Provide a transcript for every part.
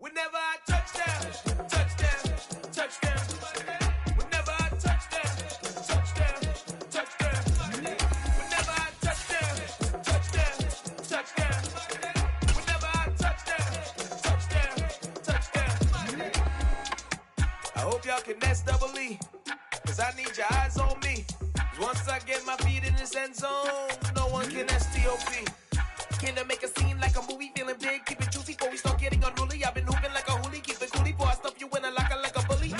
Whenever I touchdown, touchdown, touchdown. Whenever I touchdown, touchdown, touchdown. Whenever I touchdown, touchdown, touchdown. Whenever I touchdown, touchdown, touchdown. I hope y'all can nest double E, cause I need your eyes on me. Once I get my feet in this end zone, no one can STOP. Can I make a scene like a movie, feeling big, keep it juicy before we start getting unruly. I've been hooping like a hoolie, keep it coolie before I stuff you in a locker like a bully.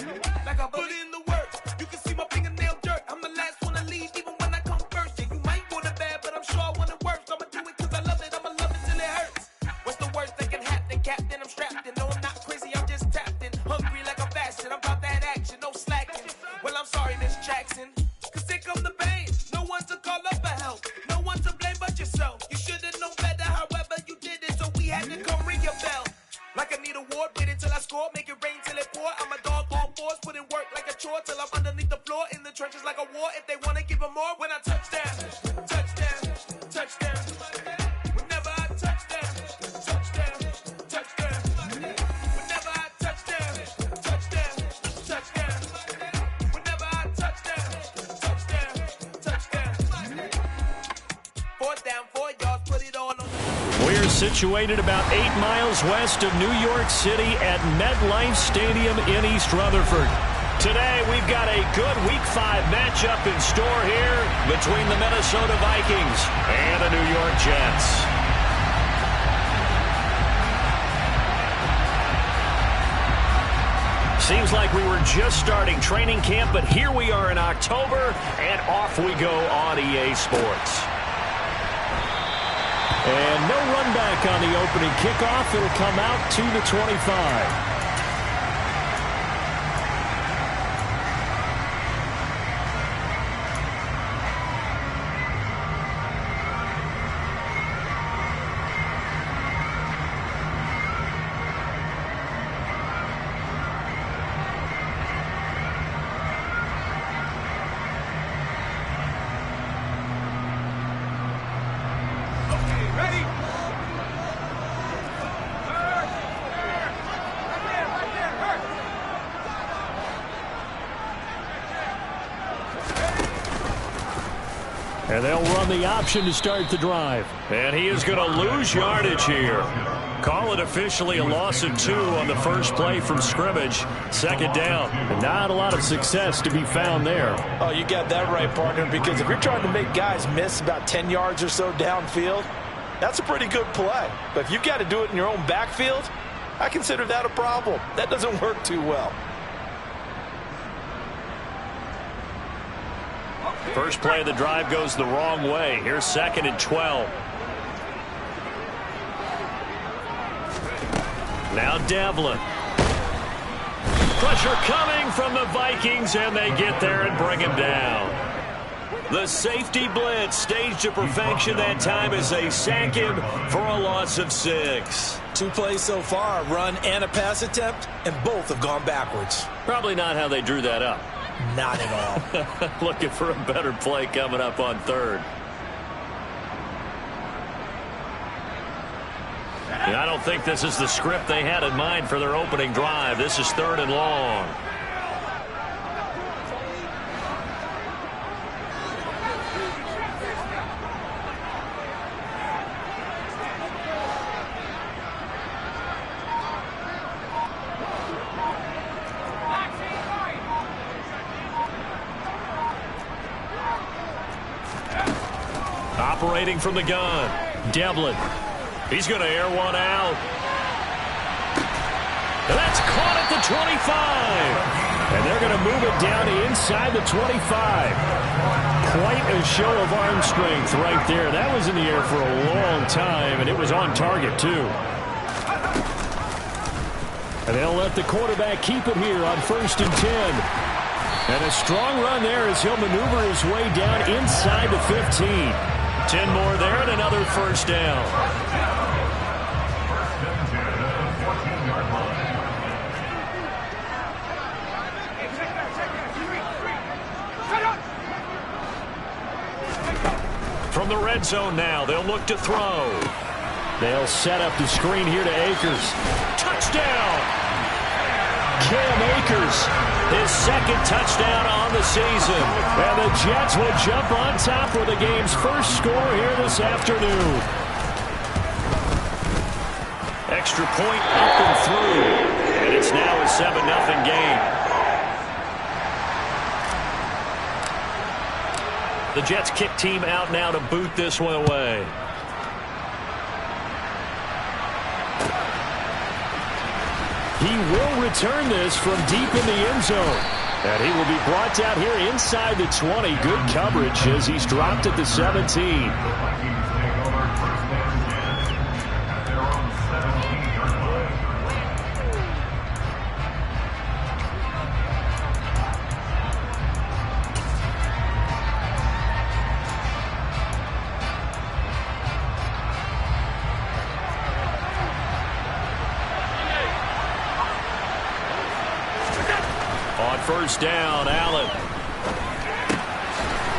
Like a bully. Put in the work, you can see my fingernail dirt. I'm the last one to leave, even when I come first. Yeah, you might want it bad, but I'm sure I want it worse. I'ma do it cause I love it, I'ma love it till it hurts. What's the worst that can happen, Captain? I'm strapped in, no I'm not crazy, I'm just tapped in. Hungry like I'm fasting, I'm about that action, no slacking. Well, I'm sorry, Miss Jackson, cause here come the pain. No one to call up for help, no one to blame but yourself. You should've known better, however you did it, so we had to come ring your bell. Like I need a ward, wait until I score, make it rain till it pour. I'm a dog on fours, put in work like a chore till I'm underneath the floor, in the trenches like a war. If they wanna give them more, when I touchdown, touchdown, touchdown. Whenever I touchdown, touchdown, touchdown. Whenever I touchdown, touchdown, touchdown. Whenever I touchdown, touchdown, touchdown. Fourth down, 4 yards, put it all on. We're situated about 8 miles west of New York City at MetLife Stadium in East Rutherford. Today, we've got a good Week 5 matchup in store here between the Minnesota Vikings and the New York Jets. Seems like we were just starting training camp, but here we are in October, and off we go on EA Sports. And no run back on the opening kickoff. It'll come out to the 25. And they'll run the option to start the drive. And he is going to lose yardage here. Call it officially a loss of 2 on the first play from scrimmage. Second down. And not a lot of success to be found there. Oh, you got that right, partner, because if you're trying to make guys miss about 10 yards or so downfield, that's a pretty good play. But if you've got to do it in your own backfield, I consider that a problem. That doesn't work too well. First play of the drive goes the wrong way. Here's 2nd and 12. Now Devlin. Pressure coming from the Vikings, and they get there and bring him down. The safety blitz staged to perfection that time as they sack him for a loss of 6. 2 plays so far, a run and a pass attempt, and both have gone backwards. Probably not how they drew that up. Not at all. Looking for a better play coming up on 3rd. And I don't think this is the script they had in mind for their opening drive. This is 3rd and long. Operating from the gun, Devlin. He's going to air one out. And that's caught at the 25. And they're going to move it down inside the 25. Quite a show of arm strength right there. That was in the air for a long time, and it was on target, too. And they'll let the quarterback keep it here on 1st and 10. And a strong run there as he'll maneuver his way down inside the 15. 10 more there and another first down. From the red zone now, they'll look to throw. They'll set up the screen here to Akers. touchdown. Cam Akers, his second touchdown on the season. And the Jets will jump on top for the game's first score here this afternoon. Extra point up and through. And it's now a 7-0 game. The Jets kick team out now to boot this one away. He will return this from deep in the end zone. And he will be brought down here inside the 20. Good coverage as he's dropped at the 17. First down, Allen.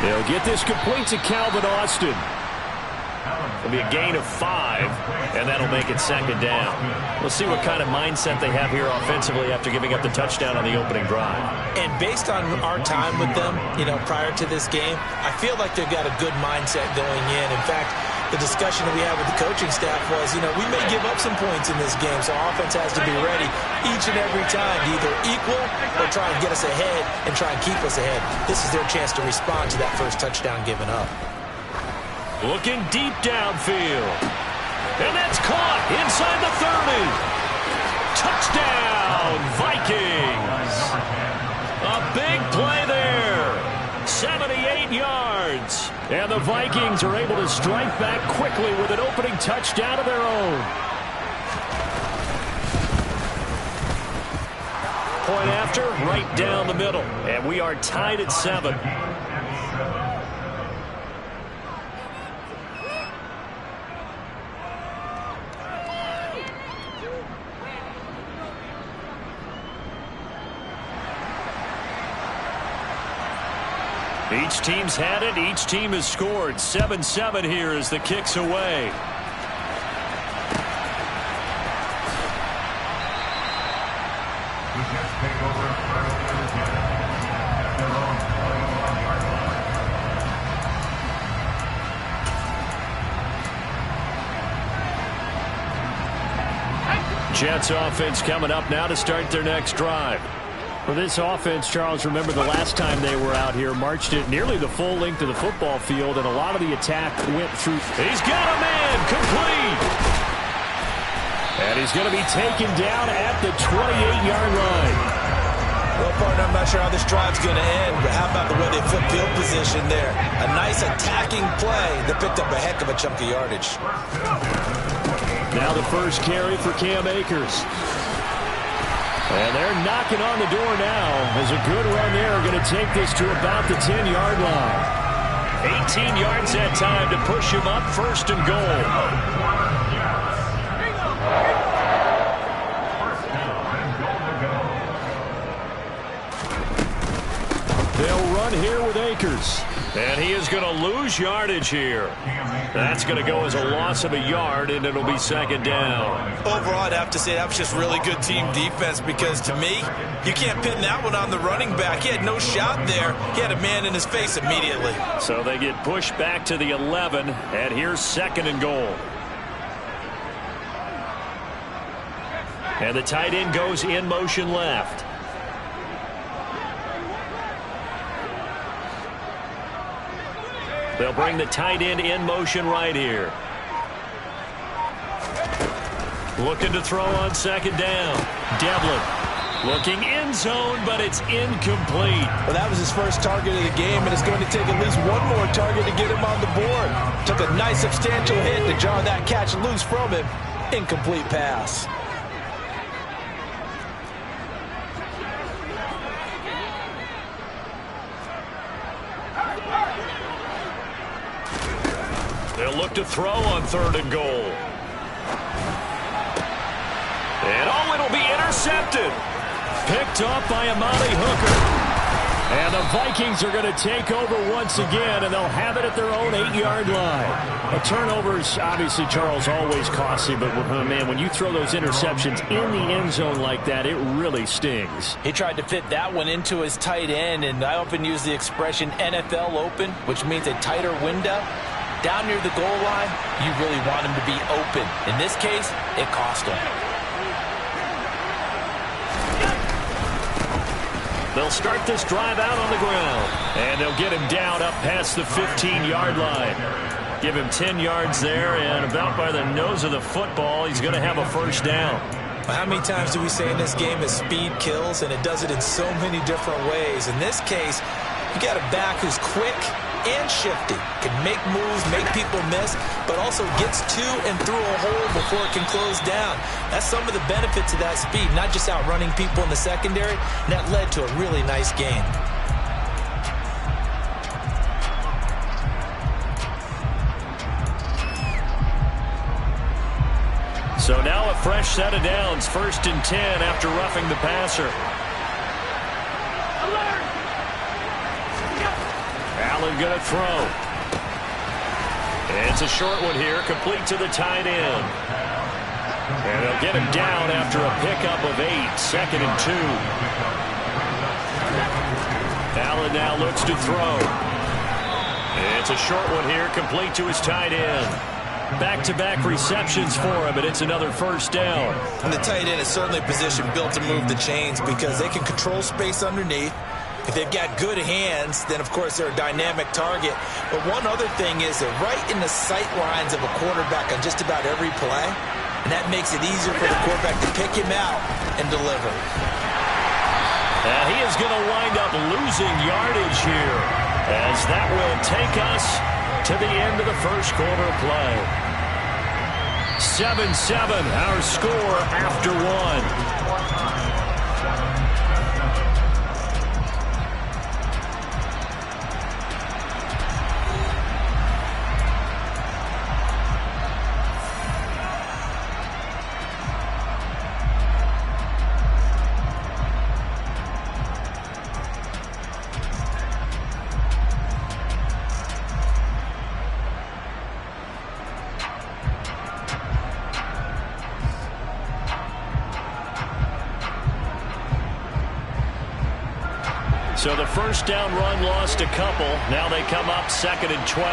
They'll get this complete to Calvin Austin. It'll be a gain of 5, and that'll make it second down. We'll see what kind of mindset they have here offensively after giving up the touchdown on the opening drive. And based on our time with them, prior to this game, I feel like they've got a good mindset going in. In fact, the discussion that we had with the coaching staff was, we may give up some points in this game, so offense has to be ready each and every time to either equal or try and get us ahead and try and keep us ahead. This is their chance to respond to that first touchdown given up. Looking deep downfield. And that's caught inside the 30. Touchdown, Vikings. A big play there. 78 yards. And the Vikings are able to strike back quickly with an opening touchdown of their own. Point after, right down the middle. And we are tied at 7. Each team's had it. Each team has scored. 7-7 here as the kick's away. Jets offense coming up now to start their next drive. For this offense, Charles, remember the last time they were out here, marched it nearly the full length of the football field, and a lot of the attack went through. He's got a man complete. And he's going to be taken down at the 28-yard line. Well, partner, I'm not sure how this drive's going to end, but how about the way they flip field position there? A nice attacking play that picked up a heck of a chunk of yardage. Now the first carry for Cam Akers. And they're knocking on the door now as a good run there are going to take this to about the 10-yard line. 18 yards that time to push him up, first and goal. They'll run here with Akers. And he is going to lose yardage here. That's going to go as a loss of a yard, and it'll be second down. Overall, I'd have to say that was just really good team defense because, to me, you can't pin that one on the running back. He had no shot there. He had a man in his face immediately. So they get pushed back to the 11, and here's second and goal. And the tight end goes in motion left. They'll bring the tight end in motion right here. Looking to throw on second down. Devlin looking end zone, but it's incomplete. Well, that was his first target of the game, and it's going to take at least one more target to get him on the board. Took a nice substantial hit to jar that catch loose from him. Incomplete pass. They'll look to throw on third and goal. And it'll be intercepted. Picked off by Amani Hooker. And the Vikings are going to take over once again, and they'll have it at their own 8-yard line. A turnover's obviously, Charles, always costly, but man, when you throw those interceptions in the end zone like that, it really stings. He tried to fit that one into his tight end, and I often use the expression NFL open, which means a tighter window. Down near the goal line, you really want him to be open. In this case, it cost him. They'll start this drive out on the ground, and they'll get him down up past the 15-yard line. Give him 10 yards there, and about by the nose of the football, he's going to have a first down. How many times do we say in this game that speed kills, and it does it in so many different ways? In this case, you got a back who's quick and shifty, can make moves, make people miss, but also gets to and through a hole before it can close down. That's some of the benefits of that speed, not just outrunning people in the secondary, and that led to a really nice game. So now a fresh set of downs, 1st and 10 after roughing the passer. Allen going to throw. It's a short one here, complete to the tight end. And they'll get him down after a pickup of 8, 2nd and 2. Allen now looks to throw. It's a short one here, complete to his tight end. Back-to-back receptions for him, and it's another first down. And the tight end is certainly a position built to move the chains because they can control space underneath. If they've got good hands, then, of course, they're a dynamic target. But one other thing is they're right in the sight lines of a quarterback on just about every play, and that makes it easier for the quarterback to pick him out and deliver. He is going to wind up losing yardage here, as that will take us to the end of the first quarter of play. 7-7, our score after 1. So the first down run lost a couple. Now they come up 2nd and 12.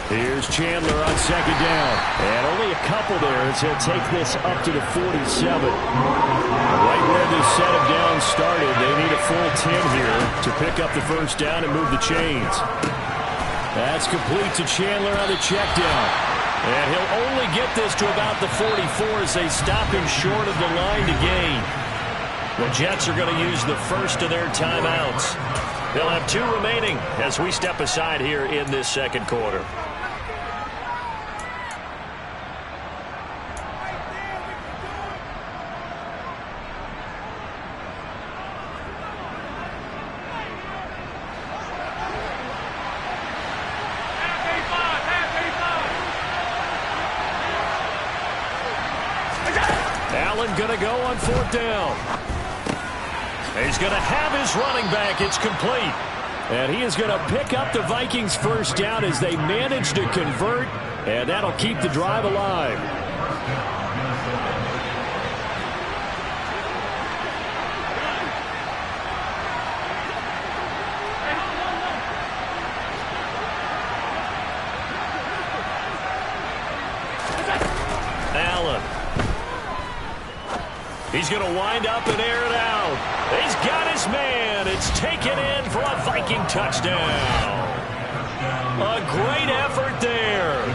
Here's Chandler on 2nd down. And only a couple there as he'll take this up to the 47. Right where this set of downs started, they need a full 10 here to pick up the first down and move the chains. That's complete to Chandler on the check down. And he'll only get this to about the 44 as they stop him short of the line to gain. The Jets are going to use the first of their timeouts. They'll have 2 remaining as we step aside here in this second quarter. Allen going to go on 4th down. He's going to have his running back. It's complete. And he is going to pick up the Vikings' first down as they manage to convert, and that'll keep the drive alive. Allen. He's going to wind up and air it out. He's got his man. It's taken in for a Viking touchdown. A great effort there.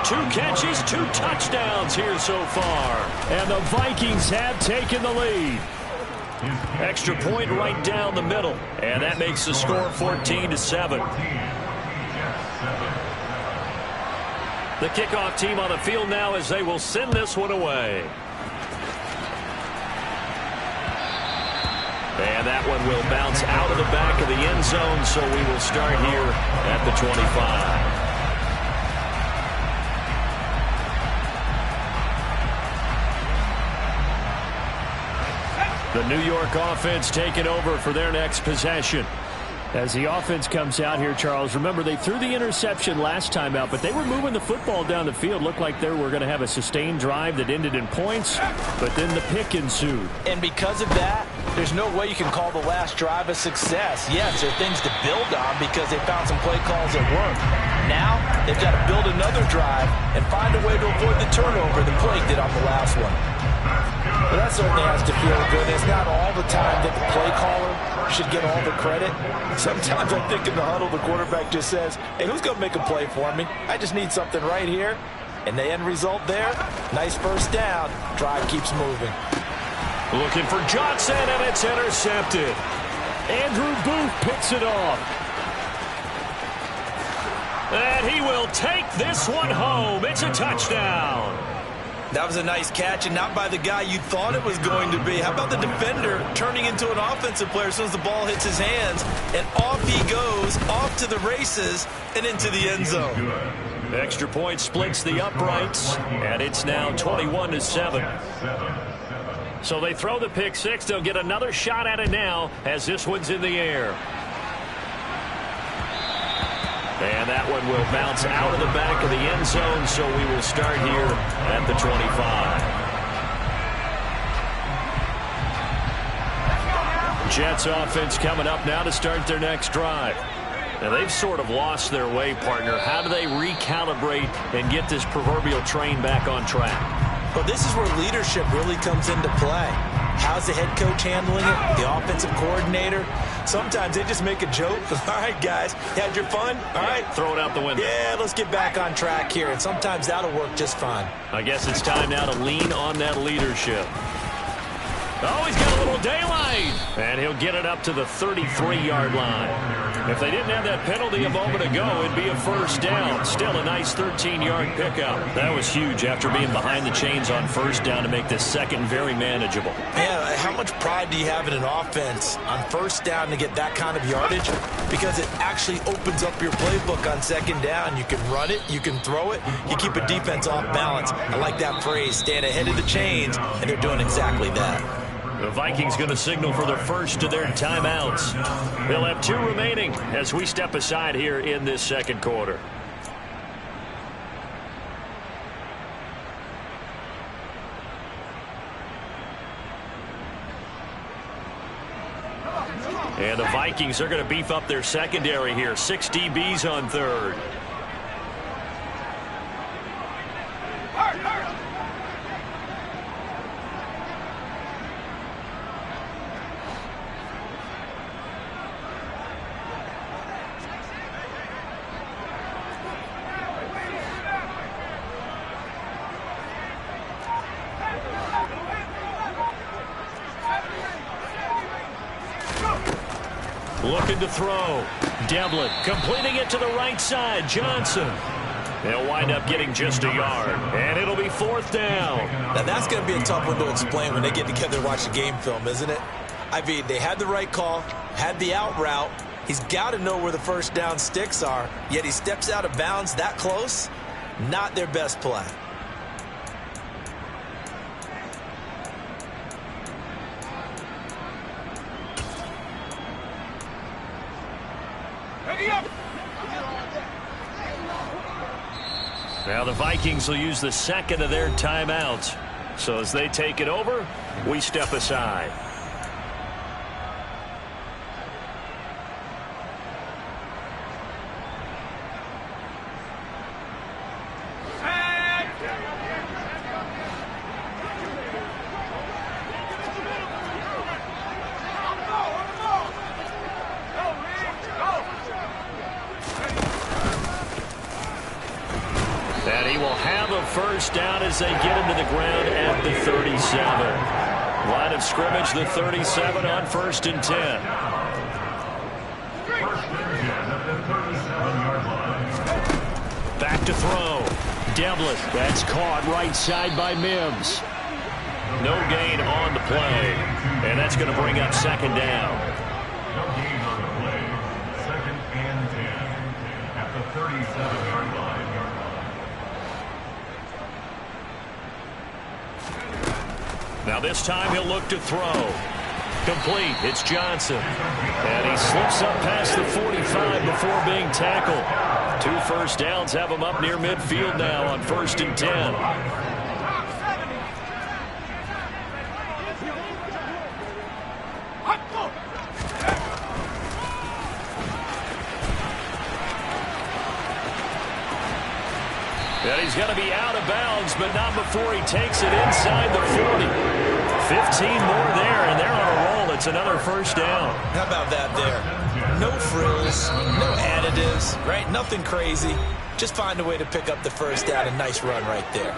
2 catches, 2 touchdowns here so far. And the Vikings have taken the lead. Extra point right down the middle. And that makes the score 14-7. The kickoff team on the field now as they will send this one away. And that one will bounce out of the back of the end zone, so we will start here at the 25. The New York offense taking over for their next possession. As the offense comes out here, Charles, remember they threw the interception last time out, but they were moving the football down the field. Looked like they were going to have a sustained drive that ended in points, but then the pick ensued. And because of that, there's no way you can call the last drive a success. Yes, there are things to build on because they found some play calls that work. Now, they've got to build another drive and find a way to avoid the turnover the play did on the last one. But that certainly has to feel good. It's not all the time that the play caller should get all the credit. Sometimes I think in the huddle, the quarterback just says, hey, who's going to make a play for me? I just need something right here. And the end result there, nice first down. Drive keeps moving. Looking for Johnson, and it's intercepted. Andrew Booth picks it off. And he will take this one home. It's a touchdown. That was a nice catch, and not by the guy you thought it was going to be. How about the defender turning into an offensive player as soon as the ball hits his hands, and off he goes, off to the races, and into the end zone. Extra point splits the uprights, and it's now 21-7. So they throw the pick six. They'll get another shot at it now as this one's in the air. And that one will bounce out of the back of the end zone, so we will start here at the 25. Jets offense coming up now to start their next drive. Now, they've sort of lost their way, partner. How do they recalibrate and get this proverbial train back on track? Well, this is where leadership really comes into play. How's the head coach handling it? The offensive coordinator? Sometimes they just make a joke. All right, guys, you had your fun? All right. Throw it out the window. Yeah, let's get back on track here. And sometimes that'll work just fine. I guess it's time now to lean on that leadership. Oh, he's got a little daylight. And he'll get it up to the 33-yard line. If they didn't have that penalty a moment ago, it'd be a first down. Still a nice 13-yard pickup. That was huge after being behind the chains on first down to make this second very manageable. Yeah, how much pride do you have in an offense on first down to get that kind of yardage? Because it actually opens up your playbook on second down. You can run it, you can throw it, you keep a defense off balance. I like that phrase, staying ahead of the chains, and they're doing exactly that. The Vikings going to signal for the first of their timeouts. They'll have 2 remaining as we step aside here in this second quarter. And the Vikings are going to beef up their secondary here. 6 DBs on third. Looking to throw. Devlin completing it to the right side. Johnson. They'll wind up getting just a yard. And it'll be fourth down. Now that's going to be a tough one to explain when they get together and watch the game film, isn't it? I mean, they had the right call, had the out route. He's got to know where the first down sticks are, yet he steps out of bounds that close. Not their best play. Now the Vikings will use the second of their timeouts. So as they take it over, we step aside. And he will have a first down as they get him to the ground at the 37. Line of scrimmage, the 37 on 1st and 10. Back to throw. Devlin. That's caught right side by Mims. No gain on the play. And that's going to bring up second down. No gain on the play. 2nd and 10 at the 37-yard line. Now this time he'll look to throw. Complete. It's Johnson. And he slips up past the 45 before being tackled. 2 first downs have him up near midfield now on 1st and 10. And he's going to be out of bounds, but not before he takes it inside the 40. 15 more there, and they're on a roll. It's another first down. How about that there? No frills, no additives, right? Nothing crazy. Just find a way to pick up the first down. A nice run right there.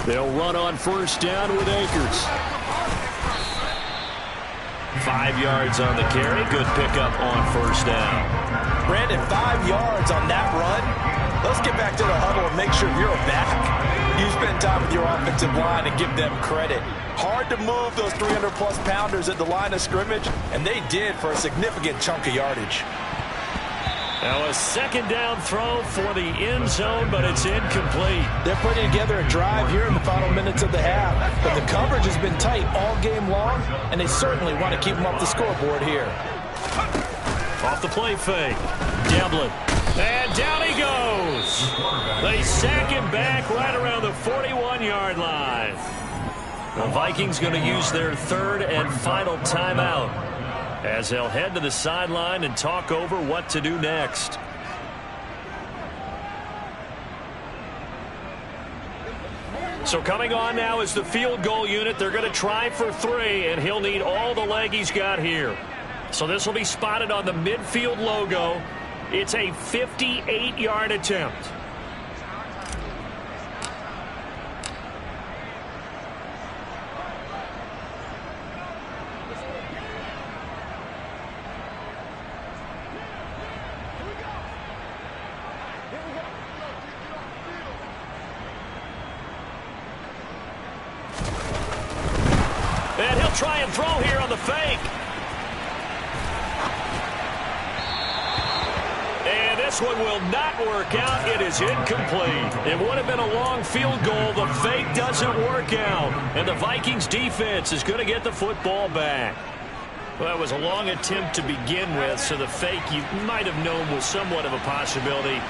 They'll run on first down with Akers. 5 yards on the carry. Good pickup on first down. Brandon, 5 yards on that run. Let's get back to the huddle and make sure you're back. You spend time with your offensive line and give them credit. Hard to move those 300-plus pounders at the line of scrimmage, and they did for a significant chunk of yardage. Now a second down throw for the end zone, but it's incomplete. They're putting together a drive here in the final minutes of the half, but the coverage has been tight all game long, and they certainly want to keep them off the scoreboard here. Off the play fake. Devlin. And down he goes. They sack him back right around the 41-yard line. The Vikings going to use their 3rd and final timeout as they'll head to the sideline and talk over what to do next. So coming on now is the field goal unit. They're going to try for 3, and he'll need all the leg he's got here. So this will be spotted on the midfield logo. It's a 58-yard attempt. And he'll try and throw here on the fake. And this one will not work out. It is incomplete. It would have been a long field goal. The fake doesn't work out. And the Vikings defense is going to get the football back. Well, that was a long attempt to begin with, so the fake you might have known was somewhat of a possibility.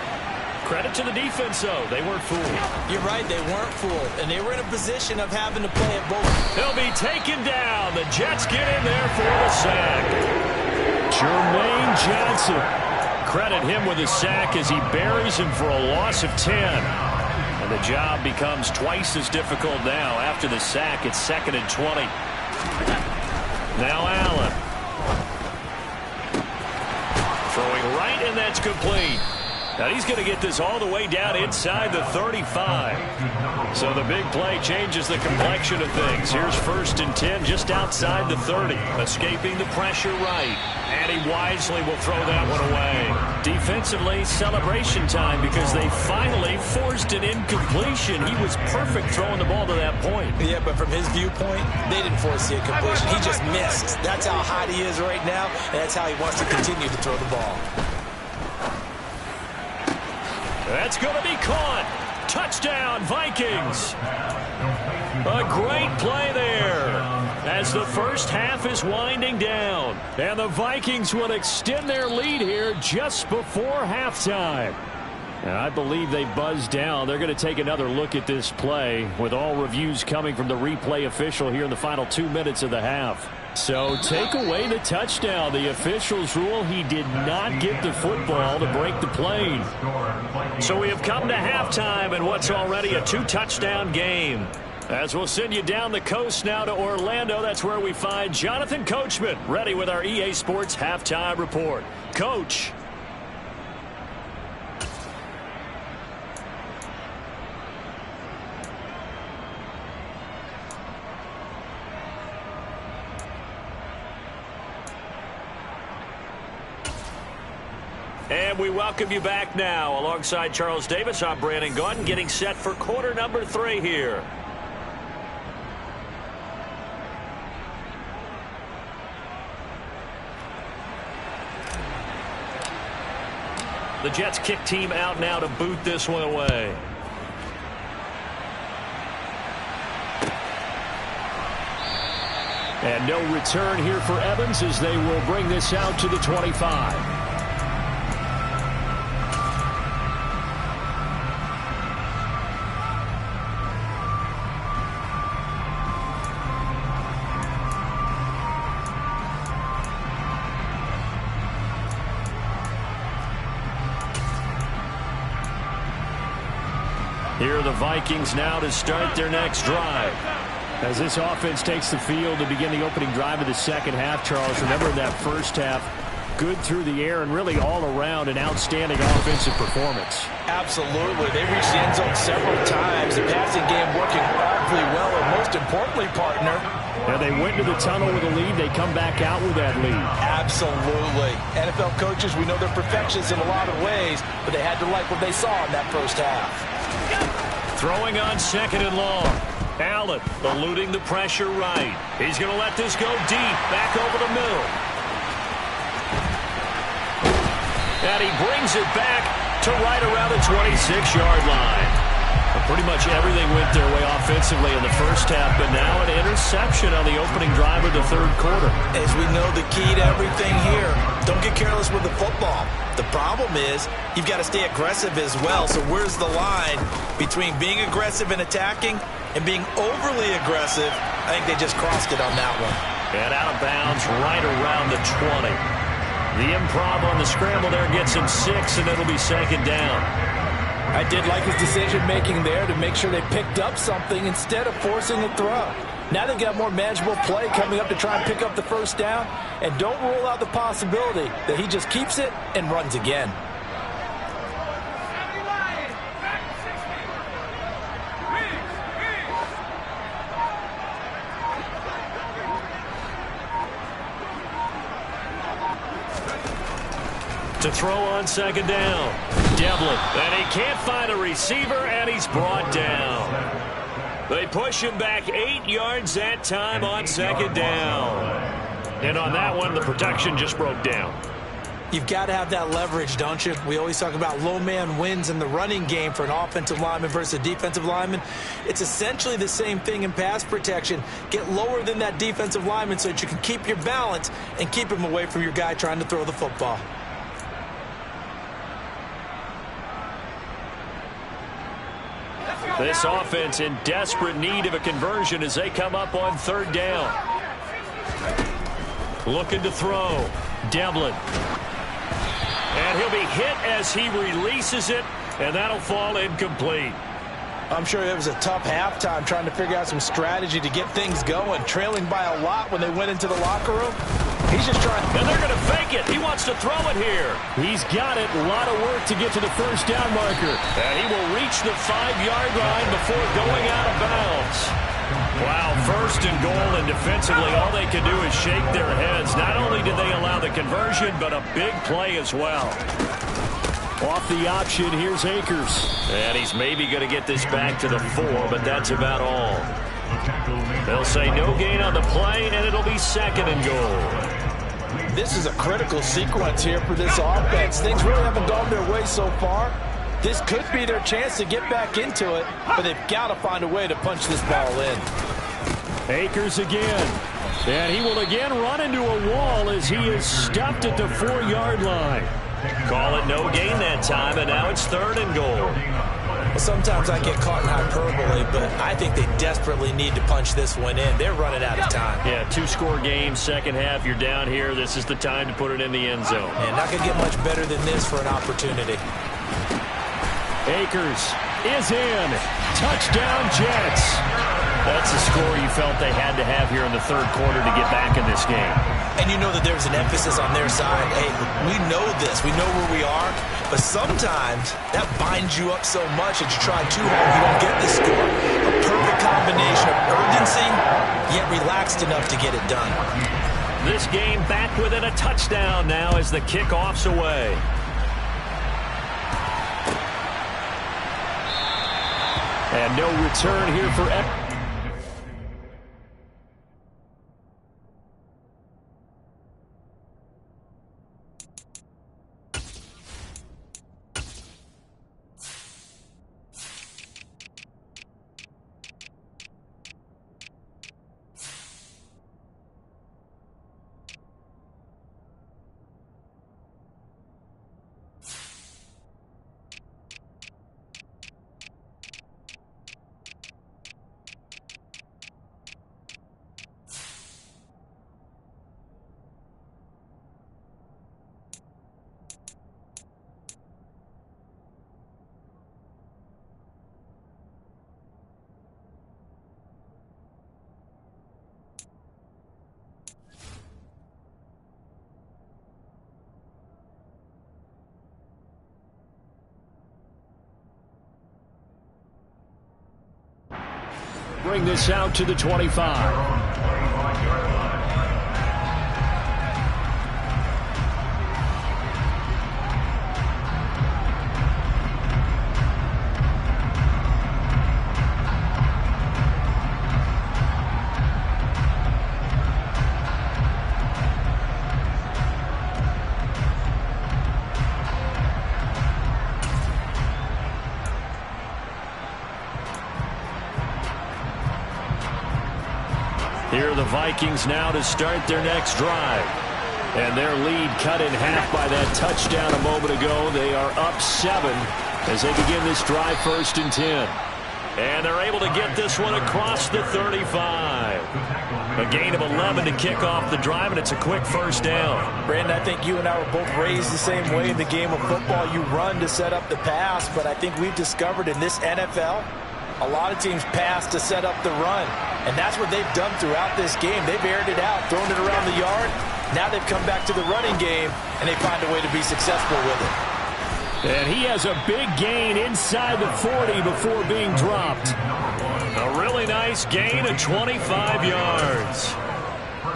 Credit to the defense, though. They weren't fooled. You're right, they weren't fooled, and they were in a position of having to play it both. He'll be taken down. The Jets get in there for the sack. Jermaine Johnson. Credit him with a sack as he buries him for a loss of 10. And the job becomes twice as difficult now. After the sack, it's 2nd and 20. Now Allen. Throwing right, and that's complete. Now he's going to get this all the way down inside the 35. So the big play changes the complexion of things. Here's 1st and 10 just outside the 30. Escaping the pressure right. And he wisely will throw that one away. Defensively, celebration time because they finally forced an incompletion. He was perfect throwing the ball to that point. Yeah, but from his viewpoint, they didn't force the incompletion. He just missed. That's how hot he is right now, and that's how he wants to continue to throw the ball. That's going to be caught. Touchdown, Vikings. A great play there as the first half is winding down. And the Vikings will extend their lead here just before halftime. And I believe they buzzed down. They're going to take another look at this play with all reviews coming from the replay official here in the final 2 minutes of the half. So take away the touchdown. The officials rule he did not get the football to break the play. So we have come to halftime in what's already a 2-touchdown game. As we'll send you down the coast now to Orlando, that's where we find Jonathan Coachman ready with our EA Sports Halftime Report. Coach. And we welcome you back now. Alongside Charles Davis, I'm Brandon Gaudin, getting set for quarter number 3 here. The Jets kick team out now to boot this one away. And no return here for Evans as they will bring this out to the 25. Here are the Vikings now to start their next drive. As this offense takes the field to begin the opening drive of the second half, Charles, remember in that first half, good through the air and really all around an outstanding offensive performance. Absolutely. They reached the end zone several times. The passing game working awfully well, and most importantly, partner. Now they went to the tunnel with a lead. They come back out with that lead. Absolutely. NFL coaches, we know they're perfectionists in a lot of ways, but they had to like what they saw in that first half. Throwing on second and long. Allen eluding the pressure right. He's going to let this go deep, back over the middle. And he brings it back to right around the 26-yard line. Pretty much everything went their way offensively in the first half, but now an interception on the opening drive of the third quarter. As we know, the key to everything here, don't get careless with the football. The problem is you've got to stay aggressive as well. So where's the line between being aggressive and attacking and being overly aggressive? I think they just crossed it on that one. And out of bounds right around the 20. The improv on the scramble there gets him 6, and it'll be second down. I did like his decision-making there to make sure they picked up something instead of forcing the throw. Now they've got more manageable play coming up to try and pick up the first down, and don't rule out the possibility that he just keeps it and runs again. To throw on second down. Devlin. And he can't find a receiver, and he's brought down. They push him back 8 yards that time on second down. And on that one, the protection just broke down. You've got to have that leverage, don't you? We always talk about low man wins in the running game for an offensive lineman versus a defensive lineman. It's essentially the same thing in pass protection. Get lower than that defensive lineman so that you can keep your balance and keep him away from your guy trying to throw the football. This offense in desperate need of a conversion as they come up on third down. Looking to throw. Devlin. And he'll be hit as he releases it, and that'll fall incomplete. I'm sure it was a tough halftime trying to figure out some strategy to get things going, trailing by a lot when they went into the locker room. He's just trying. And they're going to fake it. He wants to throw it here. He's got it. A lot of work to get to the first down marker. And he will reach the 5-yard line before going out of bounds. Wow, first and goal, and defensively all they can do is shake their heads. Not only did they allow the conversion, but a big play as well. Off the option, here's Akers. And he's maybe going to get this back to the 4, but that's about all. They'll say no gain on the play, and it'll be second and goal. This is a critical sequence here for this offense. Things really haven't gone their way so far. This could be their chance to get back into it, but they've got to find a way to punch this ball in. Akers again. And he will again run into a wall as he is stopped at the 4-yard line. Call it no gain that time, and now it's third and goal. Well, sometimes I get caught in hyperbole, but I think they desperately need to punch this one in. They're running out of time. Yeah, 2-score game, second half. You're down here. This is the time to put it in the end zone. And not going to get much better than this for an opportunity. Akers is in. Touchdown, Jets. That's the score you felt they had to have here in the third quarter to get back in this game. And you know that there's an emphasis on their side. Hey, we know this. We know where we are. But sometimes that binds you up so much that you try too hard, you don't get the score. A perfect combination of urgency, yet relaxed enough to get it done. This game back within a touchdown now as the kickoff's away. And no return here for Bring this out to the 25. Here are the Vikings now to start their next drive. And their lead cut in half by that touchdown a moment ago. They are up 7 as they begin this drive, 1st and 10. And they're able to get this one across the 35. A gain of 11 to kick off the drive, and it's a quick 1st down. Brandon, I think you and I were both raised the same way in the game of football. You run to set up the pass, but I think we've discovered in this NFL, a lot of teams pass to set up the run. And that's what they've done throughout this game. They've aired it out, thrown it around the yard. Now they've come back to the running game, and they find a way to be successful with it. And he has a big gain inside the 40 before being dropped. A really nice gain of 25 yards.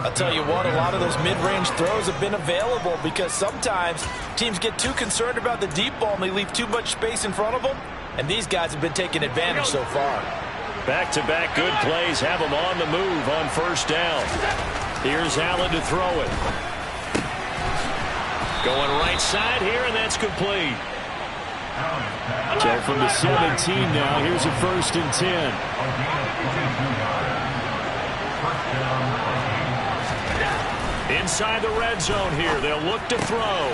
I'll tell you what, a lot of those mid-range throws have been available because sometimes teams get too concerned about the deep ball and they leave too much space in front of them. And these guys have been taking advantage so far. Back-to-back good plays have them on the move on 1st down. Here's Allen to throw it. Going right side here, and that's complete. So from the 17 now, here's a 1st and 10. Inside the red zone here, they'll look to throw.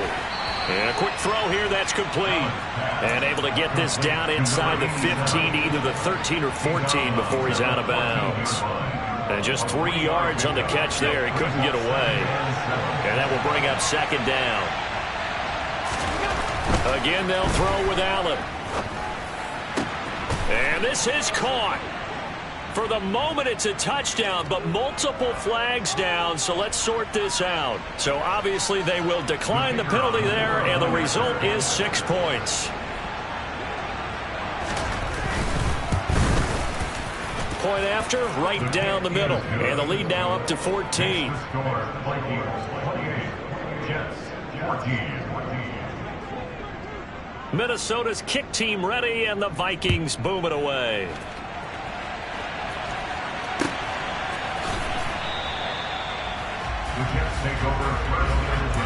And a quick throw here, that's complete. And able to get this down inside the 15, either the 13 or 14 before he's out of bounds. And just 3 yards on the catch there. He couldn't get away. And that will bring up 2nd down. Again, they'll throw with Allen. And this is caught. For the moment, it's a touchdown, but multiple flags down, so let's sort this out. So obviously they will decline the penalty there, and the result is 6 points. Point after, right down the middle, and the lead now up to 14. Minnesota's kick team ready, and the Vikings boom it away. The Jets take over 1st and 10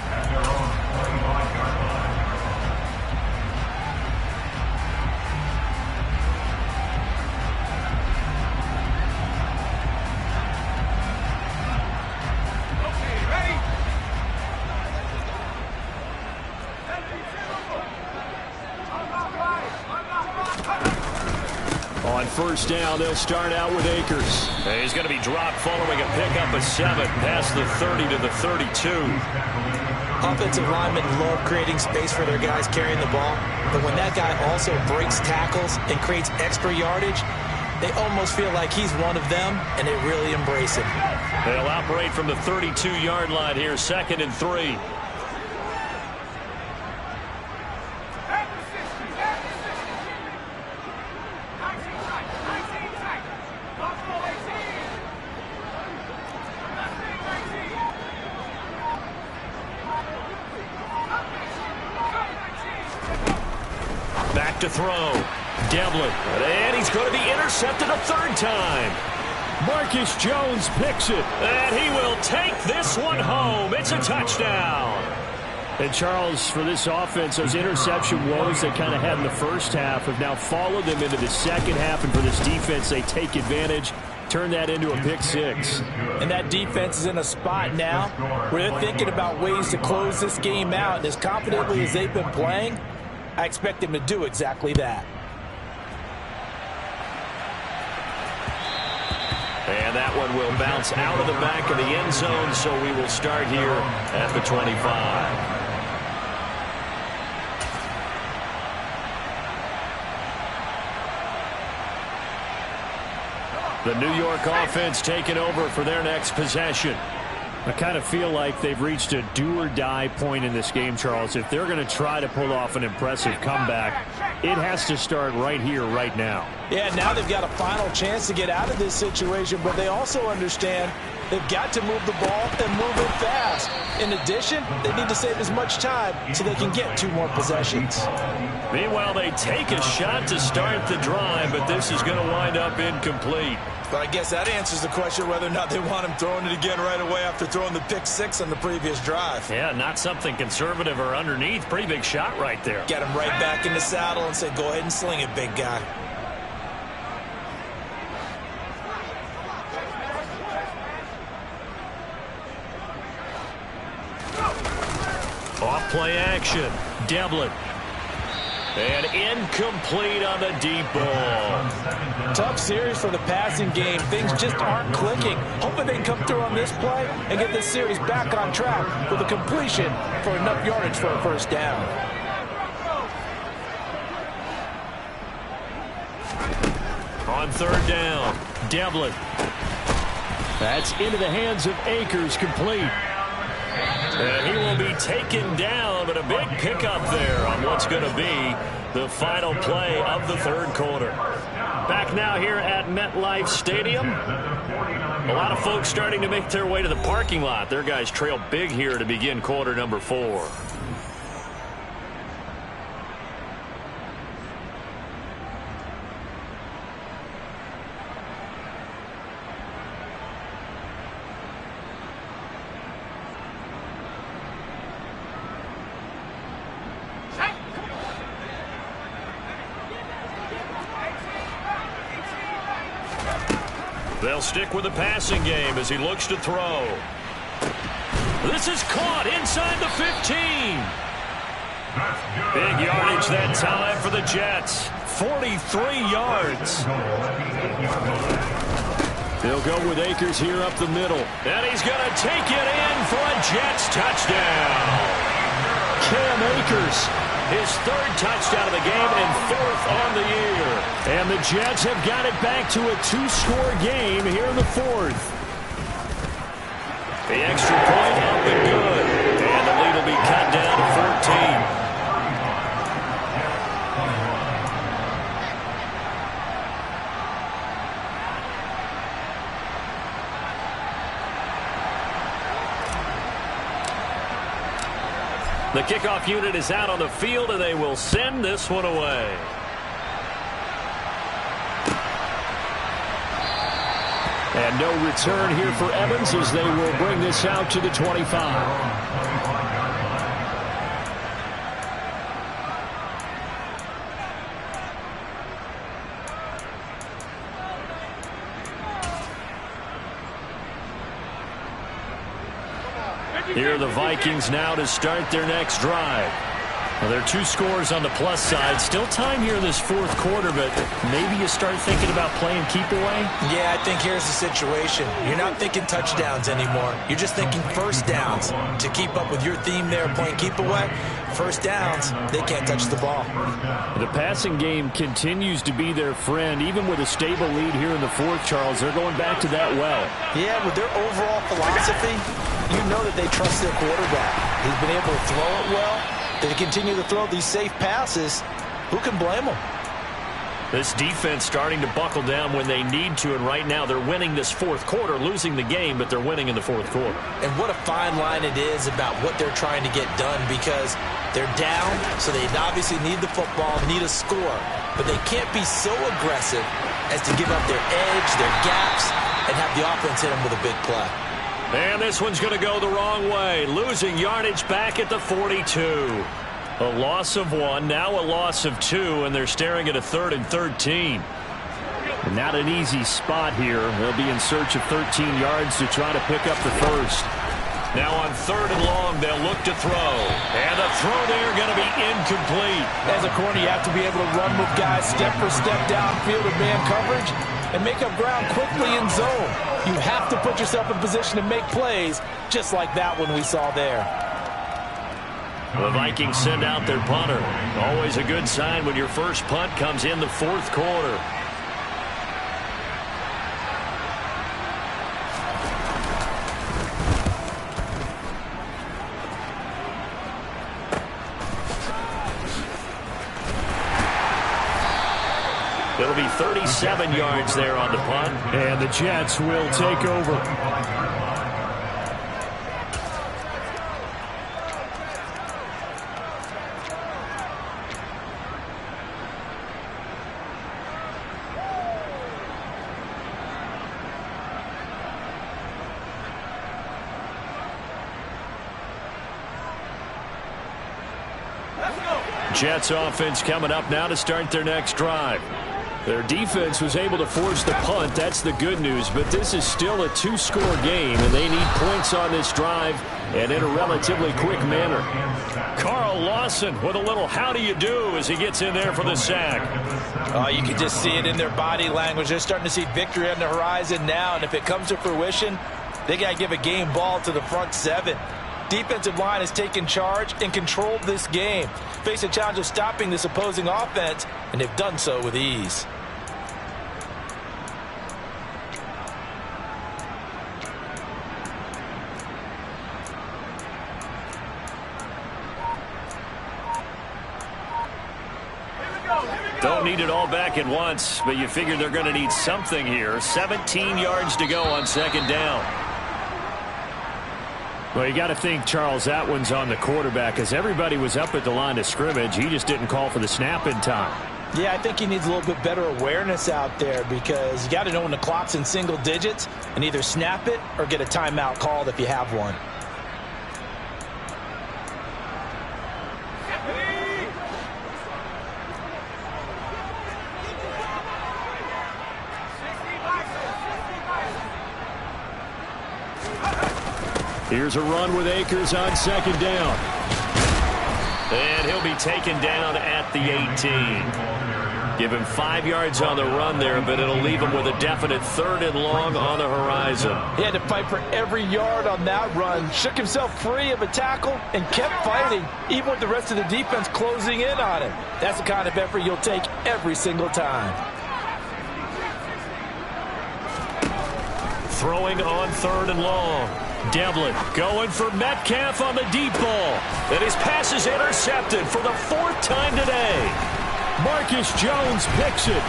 at their own 25-yard line. Okay, ready? On 1st down, they'll start out with Akers. And he's going to be dropped following a pickup of 7 past the 30 to the 32. Offensive linemen love creating space for their guys carrying the ball, but when that guy also breaks tackles and creates extra yardage, they almost feel like he's one of them, and they really embrace it. They'll operate from the 32-yard line here, 2nd and 3. Back to throw. Devlin. And he's going to be intercepted a 3rd time. Marcus Jones picks it. And he will take this one home. It's a touchdown. And Charles, for this offense, those interception woes they kind of had in the 1st half have now followed them into the 2nd half. And for this defense, they take advantage, turn that into a pick 6. And that defense is in a spot now where they're thinking about ways to close this game out. And as confidently as they've been playing, I expect them to do exactly that. And that one will bounce out of the back of the end zone, so we will start here at the 25. The New York offense taking over for their next possession. I kind of feel like they've reached a do-or-die point in this game, Charles. If they're going to try to pull off an impressive comeback, It has to start right here, right now. Yeah, now they've got a final chance to get out of this situation, but they also understand they've got to move the ball and move it fast. In addition, they need to save as much time so they can get 2 more possessions. Meanwhile, they take a shot to start the drive, but this is going to wind up incomplete. But I guess that answers the question whether or not they want him throwing it again right away after throwing the pick 6 on the previous drive. Yeah, not something conservative or underneath. Pretty big shot right there. Get him right back in the saddle and say, go ahead and sling it, big guy. Off play action. Devlin. And incomplete on the deep ball. Tough series for the passing game. Things just aren't clicking. Hoping they can come through on this play and get this series back on track with a completion for enough yardage for a first down. On 3rd down, Devlin. That's into the hands of Akers, complete. And he will be taken down, but a big pickup there on what's going to be the final play of the 3rd quarter. Back now here at MetLife Stadium. A lot of folks starting to make their way to the parking lot. Their guys trail big here to begin quarter number 4. They'll stick with the passing game as he looks to throw. This is caught inside the 15. Big yardage that time for the Jets. 43 yards. They'll go with Akers here up the middle. And he's going to take it in for a Jets touchdown. Cam Akers, his 3rd touchdown of the game and 4th on the year. And the Jets have got it back to a 2-score game here in the 4th. The extra point up and good. And the lead will be cut down to 14. The kickoff unit is out on the field, and they will send this one away. And no return here for Evans as they will bring this out to the 25. Here are the Vikings now to start their next drive. Well, there are 2 scores on the plus side. Still time here in this 4th quarter, but maybe you start thinking about playing keep away? Yeah, I think here's the situation. You're not thinking touchdowns anymore. You're just thinking first downs. To keep up with your theme there, playing keep away, first downs, they can't touch the ball. The passing game continues to be their friend. Even with a stable lead here in the 4th, Charles, they're going back to that well. Yeah, with their overall philosophy, you know that they trust their quarterback. He's been able to throw it well. They continue to throw these safe passes. Who can blame them? This defense starting to buckle down when they need to, and right now they're winning this 4th quarter, losing the game, but they're winning in the 4th quarter. And what a fine line it is about what they're trying to get done, because they're down, so they obviously need the football, need a score, but they can't be so aggressive as to give up their edge, their gaps, and have the offense hit them with a big play. And this one's going to go the wrong way. Losing yardage back at the 42. A loss of 1, now a loss of 2, and they're staring at a 3rd and 13. Not an easy spot here. They'll be in search of 13 yards to try to pick up the first. Now on 3rd and long, they'll look to throw. And the throw there going to be incomplete. As a corner, you have to be able to run with guys step for step downfield in man coverage and make up ground quickly in zone. You have to put yourself in position to make plays, just like that one we saw there. The Vikings send out their punter. Always a good sign when your first punt comes in the 4th quarter. It'll be 37 yards there on the punt. And the Jets will take over. Jets offense coming up now to start their next drive. Their defense was able to force the punt. That's the good news. But this is still a two-score game, and they need points on this drive and in a relatively quick manner. Carl Lawson with a little how do you do as he gets in there for the sack. You can just see it in their body language. They're starting to see victory on the horizon now, and if it comes to fruition, they got to give a game ball to the front seven. Defensive line has taken charge and controlled this game. Face a challenge of stopping this opposing offense, and they've done so with ease. Don't need it all back at once, but you figure they're going to need something here. 17 yards to go on second down. Well, you got to think, Charles, that one's on the quarterback as everybody was up at the line of scrimmage. He just didn't call for the snap in time. Yeah, I think he needs a little bit better awareness out there because you got to know when the clock's in single digits and either snap it or get a timeout called if you have one. Here's a run with Akers on second down. And he'll be taken down at the 18. Give him 5 yards on the run there, but it'll leave him with a definite 3rd and long on the horizon. He had to fight for every yard on that run. Shook himself free of a tackle and kept fighting, even with the rest of the defense closing in on him. That's the kind of effort you'll take every single time. Throwing on 3rd and long. Devlin going for Metcalf on the deep ball. And his pass is intercepted for the 4th time today. Marcus Jones picks it.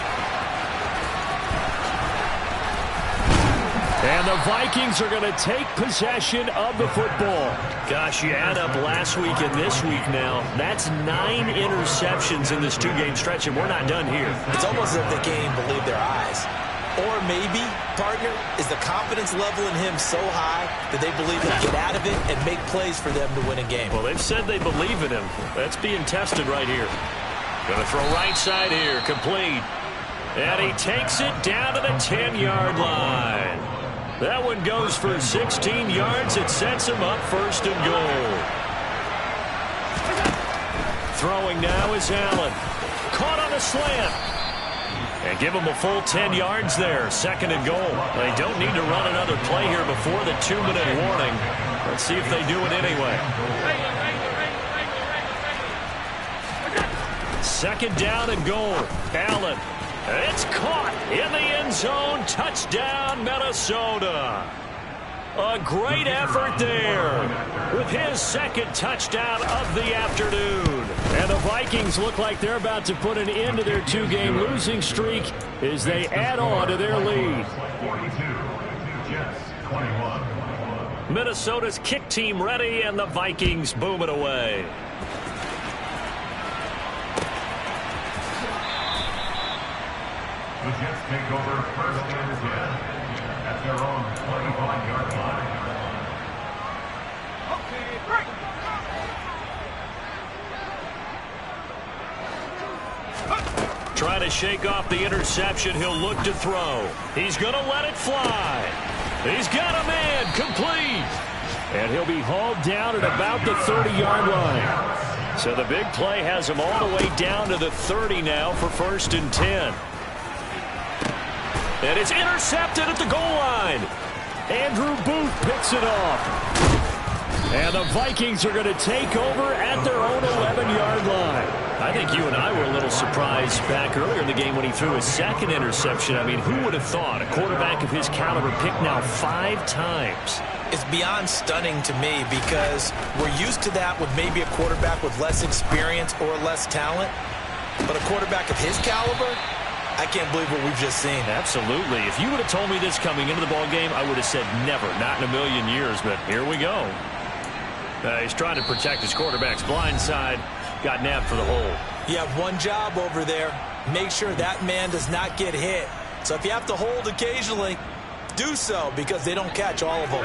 And the Vikings are going to take possession of the football. Gosh, you add up last week and this week now. That's 9 interceptions in this 2-game stretch, and we're not done here. It's almost as if they can't even believe their eyes. Or maybe, partner, is the confidence level in him so high that they believe he'll get out of it and make plays for them to win a game. Well, they've said they believe in him. That's being tested right here. Going to throw right side here, complete. And he takes it down to the 10-yard line. That one goes for 16 yards. It sets him up 1st and goal. Throwing now is Allen. Caught on the slant. And give him a full 10 yards there. 2nd and goal. They don't need to run another play here before the 2-minute warning. Let's see if they do it anyway. 2nd down and goal. Allen. It's caught in the end zone. Touchdown, Minnesota. A great effort there with his 2nd touchdown of the afternoon. And the Vikings look like they're about to put an end to their 2-game losing streak as they add on to their lead. 42, Jets 21. Minnesota's kick team ready, and the Vikings boom it away. The Jets take over 1st and 10 at their own 25-yard line. Trying to shake off the interception. He'll look to throw. He's going to let it fly. He's got a man complete. And he'll be hauled down at about the 30-yard line. So the big play has him all the way down to the 30 now for 1st and 10. And it's intercepted at the goal line. Andrew Booth picks it off. And the Vikings are going to take over at their own 11-yard line. I think you and I were a little surprised back earlier in the game when he threw his 2nd interception. I mean, who would have thought a quarterback of his caliber picked now 5 times? It's beyond stunning to me because we're used to that with maybe a quarterback with less experience or less talent. But a quarterback of his caliber, I can't believe what we've just seen. Absolutely. If you would have told me this coming into the ball game, I would have said never, not in a million years, but here we go. He's trying to protect his quarterback's blind side. Got nabbed for the hole. You have one job over there. Make sure that man does not get hit. So if you have to hold occasionally, do so, because they don't catch all of them.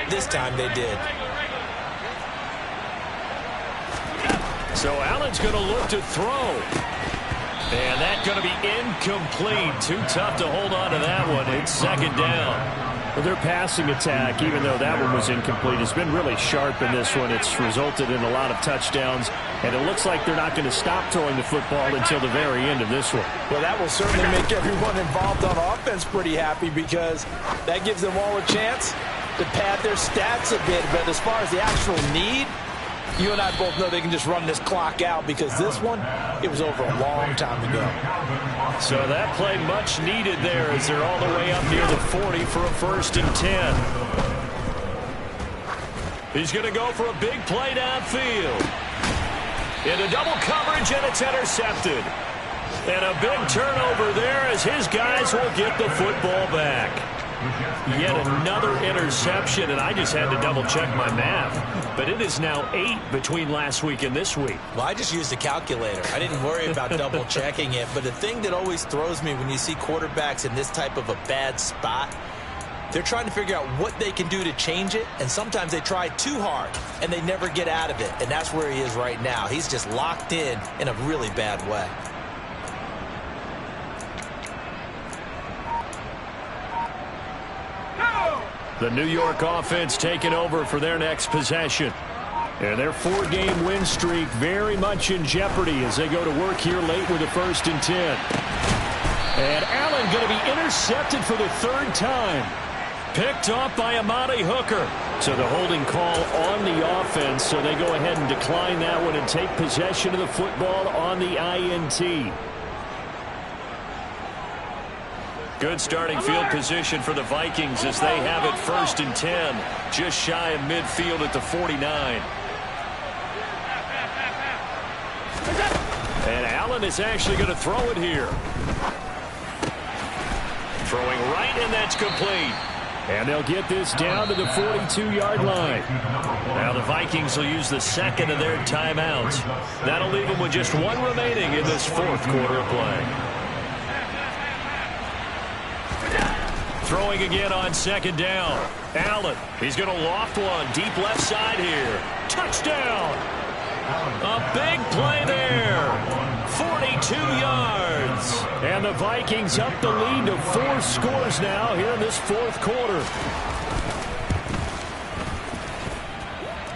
This time they did. So Allen's going to look to throw. And that's going to be incomplete. Too tough to hold on to that one. It's second down. Well, their passing attack, even though that one was incomplete, has been really sharp in this one. It's resulted in a lot of touchdowns, and it looks like they're not going to stop throwing the football until the very end of this one. Well, that will certainly make everyone involved on offense pretty happy, because that gives them all a chance to pad their stats a bit. But as far as the actual need, you and I both know they can just run this clock out, because this one, it was over a long time ago. So that play much needed there as they're all the way up near the 40 for a 1st and 10. He's going to go for a big play downfield. Into double coverage, and it's intercepted. And a big turnover there as his guys will get the football back. Yet another interception, and I just had to double-check my math. But it is now 8 between last week and this week. Well, I just used a calculator. I didn't worry about double-checking it. But the thing that always throws me when you see quarterbacks in this type of a bad spot, they're trying to figure out what they can do to change it, and sometimes they try too hard, and they never get out of it. And that's where he is right now. He's just locked in a really bad way. The New York offense taking over for their next possession. And their 4-game win streak very much in jeopardy as they go to work here late with a 1st and 10. And Allen going to be intercepted for the 3rd time. Picked off by Amani Hooker. So the holding call on the offense, so they go ahead and decline that one and take possession of the football on the INT. Good starting field position for the Vikings as they have it 1st and 10, just shy of midfield at the 49. And Allen is actually going to throw it here. Throwing right, and that's complete. And they'll get this down to the 42-yard line. Now the Vikings will use the 2nd of their timeouts. That'll leave them with just 1 remaining in this 4th quarter of play. Throwing again on 2nd down. Allen, he's going to loft one deep left side here. Touchdown! A big play there. 42 yards. And the Vikings up the lead to 4 scores now here in this 4th quarter.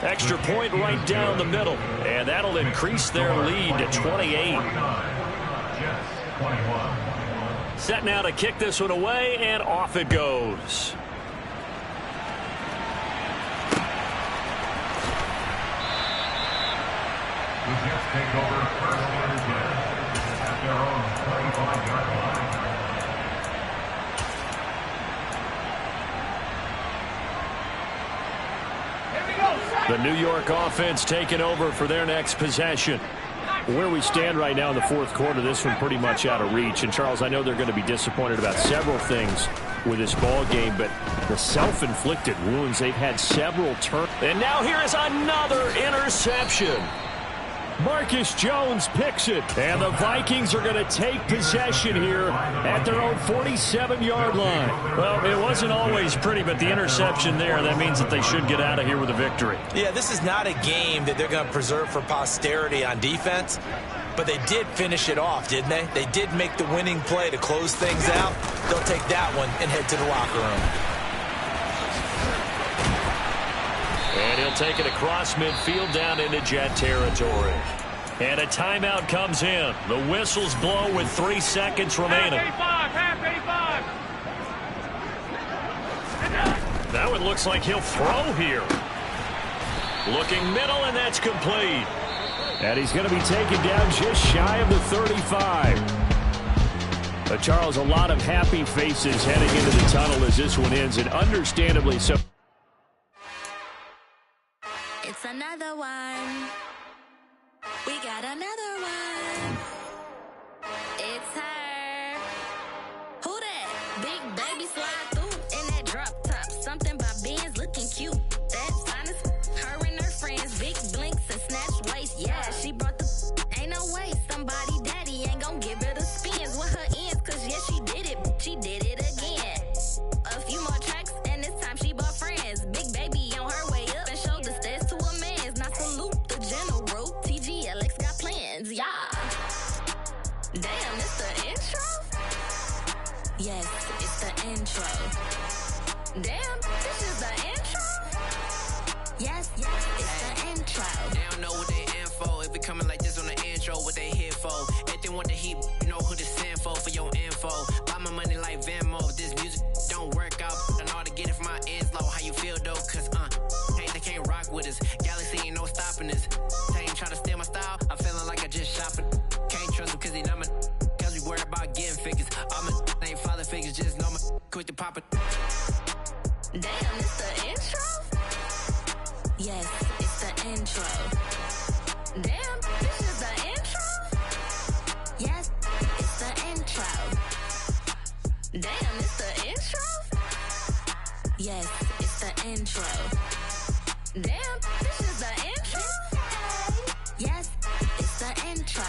Extra point right down the middle. And that'll increase their lead to 28. Set now to kick this one away, and off it goes. The Jets take over 1st and 10 at their own 35-yard line. The New York offense taking over for their next possession. Where we stand right now in the 4th quarter, this one pretty much out of reach. And, Charles, I know they're going to be disappointed about several things with this ball game, but the self-inflicted wounds, they've had several turns. And now here is another interception. Marcus Jones picks it, and the Vikings are going to take possession here at their own 47-yard line. Well, it wasn't always pretty, but the interception there, that means that they should get out of here with a victory. Yeah, this is not a game that they're going to preserve for posterity on defense, but they did finish it off, didn't they? They did make the winning play to close things out. They'll take that one and head to the locker room. And he'll take it across midfield down into Jet territory. And a timeout comes in. The whistles blow with 3 seconds remaining. That one looks like he'll throw here. Looking middle, and that's complete. And he's going to be taken down just shy of the 35. Charles, a lot of happy faces heading into the tunnel as this one ends, and understandably so. It's another one. We got another one. It's her. Big baby slide through in that drop top. Something by Benz looking cute. That's honest. Her and her friends, big blinks and snatch waist. Yeah, she brought the. Ain't no way somebody daddy ain't gon' give her the spins with her ends. Cause yeah, she did it. She did it again. A few more tracks and this time she bought friends. Big baby on her way up and showed the stairs to a man's. Now salute the general. TGLX got plans. Yeah. Damn, it's the intro? Yes, it's the intro. Damn, this is the intro? Yes, it's the intro. They don't know what they in for. If we coming like this on the intro, what they here for? If they want the heat, you know who to send for your info. Buy my money like Venmo. If this music don't work out, I know how to get it from my ends low. How you feel though? Cause they can't rock with us. Galaxy ain't no stopping us. They ain't trying to steal my style. I'm feeling like I just shopping. Can't trust them cause they not my. Cause we worried about getting figures. All my ain't father figures, just know my quick to pop it. Damn, it's the intro? Yes, it's the intro. Damn, this is the intro? Yes, it's the intro. Damn, it's the intro? Yes, it's the intro. Damn, this is the intro? Yes, it's the intro.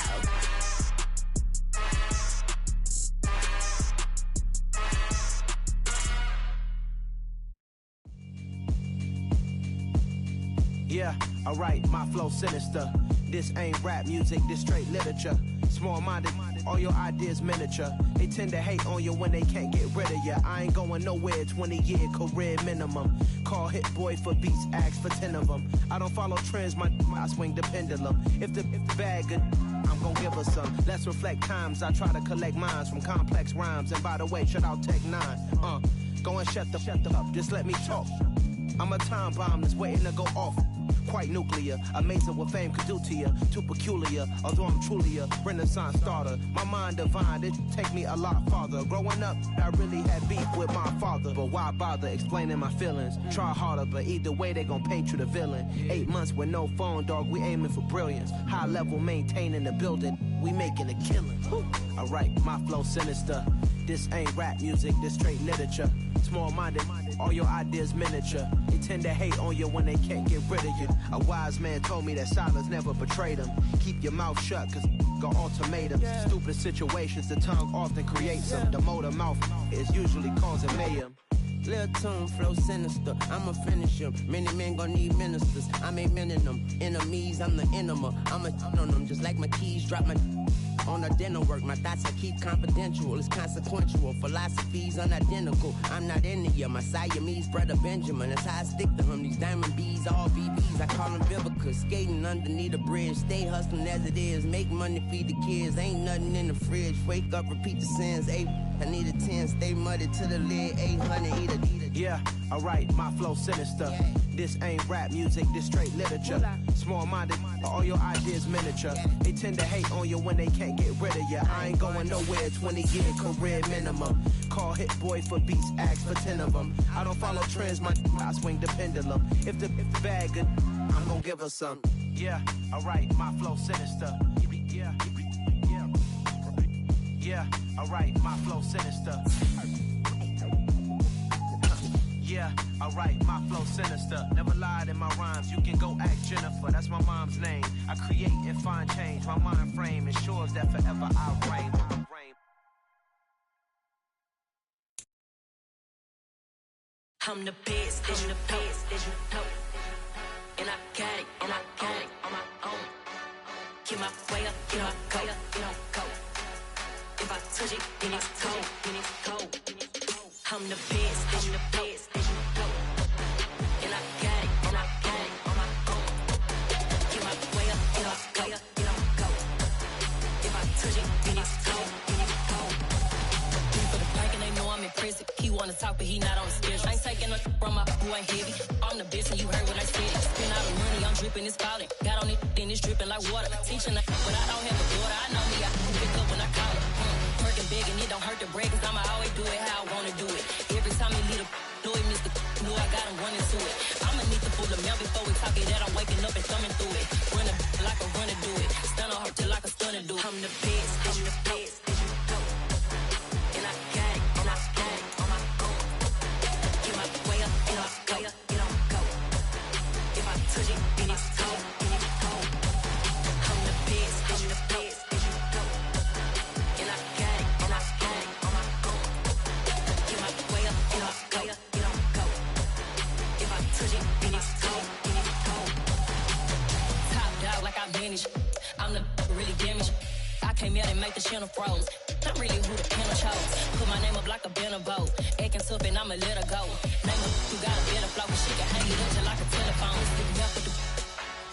Yeah, alright, my flow sinister. This ain't rap music, this straight literature. Small-minded, all your ideas miniature. They tend to hate on you when they can't get rid of you. I ain't going nowhere, 20-year career minimum. Call Hit Boy for beats, ask for 10 of them. I don't follow trends, I swing the pendulum. If the bag good, I'm gon' give her some. Let's reflect times, I try to collect minds from complex rhymes. And by the way, shout out Tech 9. Go and shut the up, just let me talk. I'm a time bomb that's waiting to go off. Quite nuclear, amazing what fame could do to you. Too peculiar, although I'm truly a renaissance starter. My mind divine, it take me a lot farther. Growing up, I really had beef with my father. But why bother explaining my feelings? Try harder, but either way they gon' paint you the villain. 8 months with no phone, dog, we aiming for brilliance. High level maintaining the building, we making a killing. Alright, my flow sinister. This ain't rap music, this straight literature. Small-minded, all your ideas miniature. They tend to hate on you when they can't get rid of you. A wise man told me that silence never betrayed him. Keep your mouth shut, cause got ultimatums. Stupid situations, the tongue often creates them. The motor mouth is usually causing mayhem. Lil' tune, flow sinister, I'ma finish him. Many men gon' need ministers, I'm aiming them. Enemies, I'm the enema. I'ma on them, just like my keys, drop my on the dinner work. My thoughts I keep confidential, it's consequential. Philosophies unidentical, I'm not into ya. My Siamese brother Benjamin, that's how I stick to him. These diamond bees, all BBs, I call them Vivica. Skating underneath the bridge, stay hustling as it is. Make money, feed the kids, ain't nothing in the fridge. Wake up, repeat the sins, I need a 10, stay muddy to the lid, 800, eat a. Yeah, alright, my flow sinister. This ain't rap music, this straight literature. Small-minded, all your ideas miniature. They tend to hate on you when they can't get rid of you. I ain't going nowhere, 20-year career minimum. Call Hit Boy for beats, ask for 10 of them. I don't follow trends, I swing the pendulum. If the bag good, I'm gon' give her some. Yeah, alright, my flow sinister. Yeah, alright, my flow sinister. Yeah, alright, my flow sinister. Never lied in my rhymes, you can go ask Jennifer. That's my mom's name. I create and find change. My mind frame ensures that forever I reign. I'm the best, I'm the best, as you know. And I got it, on my own. Get my way up, get my go. If I touch it, then it's cold. I'm the best, as you know. And I got it, on my own. Get my way up, get my go. If I touch it, then it's cold. For the bike and they know I'm impressive. He wanna talk, but he not on the schedule. I ain't taking no from my boy heavy. I'm the best and you heard what I said. Spend all the money, I'm dripping, it's falling. Got on it, then it's dripping like water. Teaching the but I don't have a daughter. I know me, I can pick up when I call her. Working big and it don't hurt the break, cause I'ma always do it how I wanna do it. Every time he lead a know he missed the know I got him running to it. I'ma need the full amount before we talk it that I'm waking up and thumbing through it. Running like a runner do it. Stun on her till like a stunner do it. I'm the best, as you know. And I got it, channel froze. I'm really who the panel chose. Put my name up like a banner boat. Acting tough and I'ma let her go. Name her who got a better flow. She can hang it up just like a telephone. Stick me up with the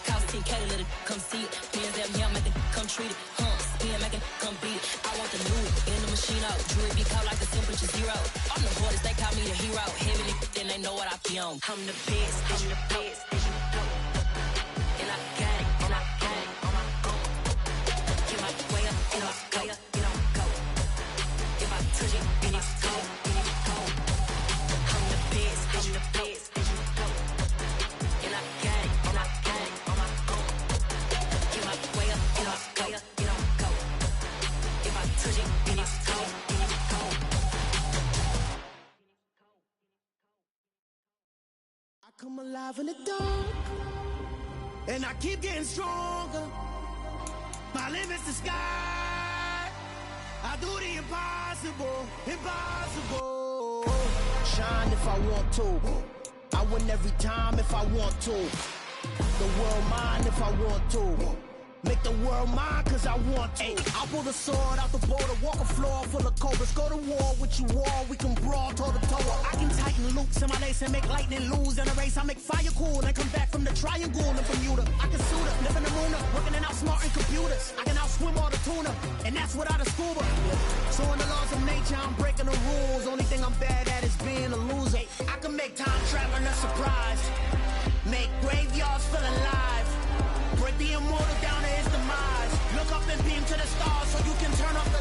cost 10K, let it come see it. Bands that me, I make it come treat it. Spin, make it come beat it. I want the new in the machine out. Jewelry be called like the temperature zero. I'm the hardest, they call me the hero. Heavy then they know what I be on. I'm the best, I'm the best, and you know. And I got it, and I got it on my own. Get my way up, and I go, you know, go. If I touch it, then it's cold, then it's cold. I'm the best, and you know. And I got it, and I got it on my own. Get my way up, and I go, you know, go. If I touch it, then it's cold, then it's cold. I come alive in the dark, and I keep getting stronger. My limit's the sky. I do the impossible, impossible. Shine if I want to. I win every time if I want to. The world mine if I want to. Make the world mine cause I want to. I pull the sword out the border, walk a floor full of cobras. Go to war with you all, we can brawl toe to toe. I can tighten loops in my lace and make lightning lose in a race. I make fire cool and come back from the triangle in Bermuda. I can suit up, live in the moon up, working and outsmarting computers. I can outswim all the tuna, and that's without a scuba. So in the laws of nature, I'm breaking the rules. Only thing I'm bad at is being a loser. I can make time traveling a surprise. Make graveyards feel alive. Break the immortal down to his demise. Look up and beam to the stars so you can turn up the